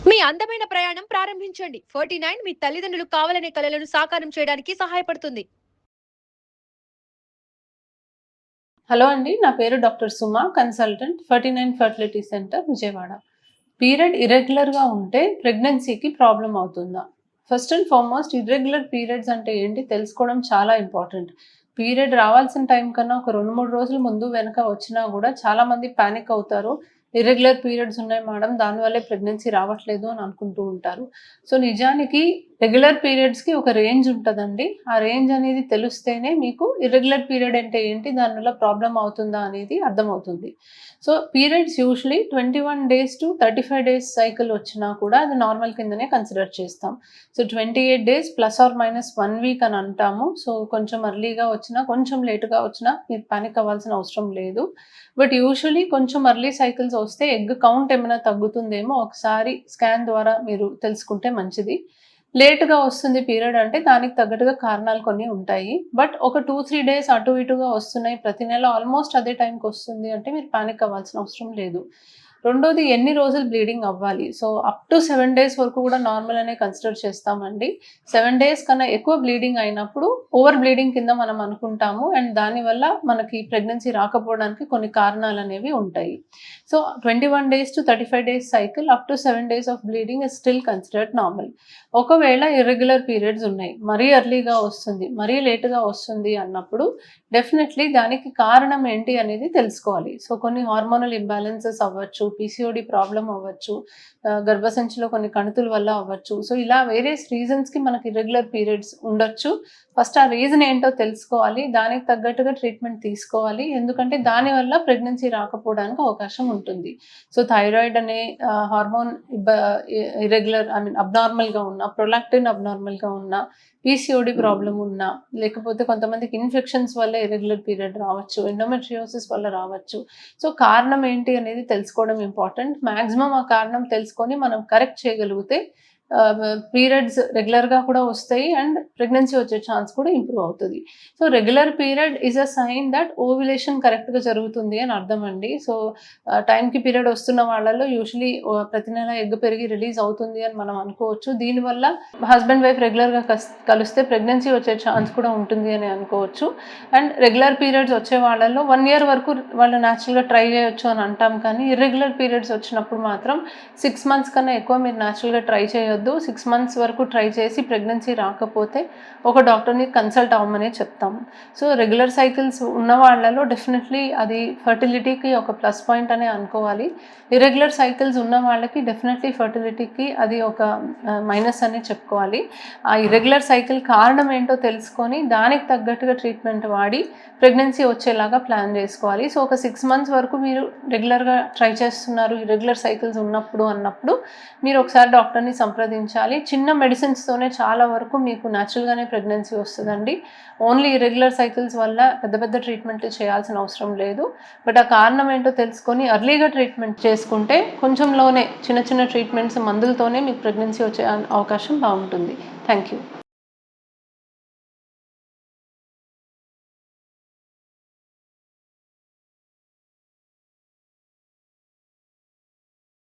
మీ అందమైన ప్రయాణం ప్రారంభించండి. 49 మీ తల్లిదండ్రులు కావాలనే కలలను సాకారం చేయడానికి సహాయపడుతుంది. హలో అండి, నా పేరు doctor Suma, consultant 49 fertility centre Vijayawada. Period ఇర్రెగ్యులర్గా ఉంటే ప్రెగ్నెన్సీకి ప్రాబ్లం అవుతుందా? First and foremost irregular periods అంటే ఏంటి తెలుసుకోవడం చాలా ఇంపార్టెంట్. పీరియడ్ రావాల్సిన టైం కన్నా ఒక 2-3 రోజుల ముందు వెనక వచ్చినా కూడా చాలామంది ప్యానిక్ అవుతారు. ఇర్రెగ్యులర్ పీరియడ్స్ ఉన్నాయి మేడం, దానివల్లే ప్రెగ్నెన్సీ రావట్లేదు అని అనుకుంటూ ఉంటారు. సో నిజానికి రెగ్యులర్ పీరియడ్స్కి ఒక రేంజ్ ఉంటుందండి. ఆ రేంజ్ అనేది తెలిస్తేనే మీకు ఇర్రెగ్యులర్ పీరియడ్ అంటే ఏంటి, దానివల్ల ప్రాబ్లం అవుతుందా అనేది అర్థమవుతుంది. So periods usually 21 days to 35 days cycle వచ్చినా కూడా అది నార్మల్ కిందనే కన్సిడర్ చేస్తాం. సో 28 డేస్ ±1 వీక్ అని అంటాము. సో కొంచెం ఎర్లీగా వచ్చినా కొంచెం లేటుగా వచ్చినా మీరు పానిక్ అవ్వాల్సిన అవసరం లేదు. బట్ యూజువలీ కొంచెం ఎర్లీ సైకిల్స్ వస్తే ఎగ్ కౌంట్ ఏమైనా తగ్గుతుందేమో ఒకసారి స్కాన్ ద్వారా మీరు తెలుసుకుంటే మంచిది. లేట్‌గా వస్తుంది పీరియడ్ అంటే దానికి తగ్గట్టుగా కారణాలు కొన్ని ఉంటాయి. బట్ ఒక 2-3 డేస్ అటు ఇటుగా వస్తున్నాయి, ప్రతి నెల ఆల్మోస్ట్ అదే టైంకి వస్తుంది అంటే మీరు పానిక్ అవ్వాల్సిన అవసరం లేదు. రెండోది ఎన్ని రోజులు బ్లీడింగ్ అవ్వాలి. సో అప్ టు 7 డేస్ వరకు కూడా నార్మల్ అనే కన్సిడర్ చేస్తామండి. 7 డేస్ కన్నా ఎక్కువ బ్లీడింగ్ అయినప్పుడు ఓవర్ బ్లీడింగ్ కింద మనం అనుకుంటాము. అండ్ దానివల్ల మనకి ప్రెగ్నెన్సీ రాకపోవడానికి కొన్ని కారణాలు అనేవి ఉంటాయి. So 21 days to 35 days cycle up to 7 days of bleeding is still considered normal. ఒకవేళ ఇర్రెగ్యులర్ పీరియడ్స్ ఉన్నాయి, మరీ ఎర్లీగా వస్తుంది, మరీ లేట్‌గా వస్తుంది అన్నప్పుడు డెఫినెట్లీ దానికి కారణం ఏంటి అనేది తెలుసుకోవాలి. సో కొన్ని హార్మోనల్ ఇంబాలెన్సెస్ అవ్వచ్చు, పీసీఓడి ప్రాబ్లమ్ అవ్వచ్చు, గర్భసంచిలో కొన్ని కణుతుల వల్ల అవ్వచ్చు. సో ఇలా వేరియస్ రీజన్స్‌కి మనకి ఇర్రెగ్యులర్ పీరియడ్స్ ఉండొచ్చు. ఫస్ట్ ఆ రీజన్ ఏంటో తెలుసుకోవాలి, దానికి తగ్గట్టుగా ట్రీట్మెంట్ తీసుకోవాలి. ఎందుకంటే దానివల్ల ప్రెగ్నెన్సీ రాకపోవడానికి అవకాశం ఉంటుంది. సో థైరాయిడ్ అనే హార్మోన్ ఇర్రెగ్యులర్ అబ్నార్మల్‌గా ఉన్న, ప్రొలాక్టిన్ అబ్నార్మల్‌గా ఉన్న, పీసీఓడి ప్రాబ్లమ్ ఉన్నా, లేకపోతే కొంతమందికి ఇన్ఫెక్షన్స్ వల్ల ఇర్రెగ్యులర్ పీరియడ్ రావచ్చు, ఎండోమెట్రియోసిస్ వల్ల రావచ్చు. సో కారణం ఏంటి అనేది తెలుసుకోవడం ఇంపార్టెంట్. మాక్సిమం ఆ కారణం తెలుసుకొని మనం కరెక్ట్ చేయగలిగితే పీరియడ్స్ రెగ్యులర్గా కూడా వస్తాయి అండ్ ప్రెగ్నెన్సీ వచ్చే ఛాన్స్ కూడా ఇంప్రూవ్ అవుతుంది. So regular period is a sign that ovulation కరెక్ట్గా జరుగుతుంది అని అర్థం అండి. సో టైంకి పీరియడ్ వస్తున్న వాళ్ళలో యూజువలీ ప్రతి నెల ఎగ్ పెరిగి రిలీజ్ అవుతుంది అని మనం అనుకోవచ్చు. దీనివల్ల హస్బెండ్ వైఫ్ రెగ్యులర్గా కలిస్తే ప్రెగ్నెన్సీ వచ్చే ఛాన్స్ కూడా ఉంటుంది అని అనుకోవచ్చు. అండ్ రెగ్యులర్ పీరియడ్స్ వచ్చే వాళ్ళలో 1 year వరకు వాళ్ళు న్యాచురల్గా ట్రై చేయొచ్చు అని అంటాం. కానీ ఇర్రెగ్యులర్ పీరియడ్స్ వచ్చినప్పుడు మాత్రం 6 months కన్నా ఎక్కువ మీరు న్యాచురల్గా ట్రై చేయొద్దు. 6 months వరకు ట్రై చేసి ప్రెగ్నెన్సీ రాకపోతే ఒక డాక్టర్ని కన్సల్ట్ అవ్వమని చెప్తాము. సో రెగ్యులర్ సైకిల్స్ ఉన్న వాళ్ళలో డెఫినెట్లీ అది ఫర్టిలిటీకి ఒక ప్లస్ పాయింట్ అనే అనుకోవాలి. ఇర్రెగ్యులర్ సైకిల్స్ ఉన్న వాళ్ళకి డెఫినెట్లీ ఫర్టిలిటీకి అది ఒక మైనస్ అనే చెప్పుకోవాలి. ఆ ఇర్రెగ్యులర్ సైకిల్ కారణం ఏంటో తెలుసుకొని దానికి తగ్గట్టుగా ట్రీట్మెంట్ వాడి ప్రెగ్నెన్సీ వచ్చేలాగా ప్లాన్ చేసుకోవాలి. సో ఒక 6 months వరకు మీరు రెగ్యులర్గా ట్రై చేస్తున్నారు ఇర్రెగ్యులర్ సైకిల్స్ అన్నప్పుడు మీరు ఒకసారి డాక్టర్ని సంప్రదించాలి. చిన్న మెడిసిన్స్తోనే చాలా వరకు మీకు న్యాచురల్గానే ప్రెగ్నెన్సీ వస్తుందండి. ఓన్లీ ఇర్రెగ్యులర్ సైకిల్స్ వల్ల పెద్ద చేయాల్సిన అవసరం లేదు. బట్ ఆ కారణం ఏంటో తెలుసుకొని ఎర్లీగా ట్రీట్మెంట్ చేసుకుంటే కొంచెంలోనే చిన్న ట్రీట్మెంట్స్ మందులతోనే మీకు ప్రెగ్నెన్సీ వచ్చే అవకాశం బాగుంటుంది. Thank you.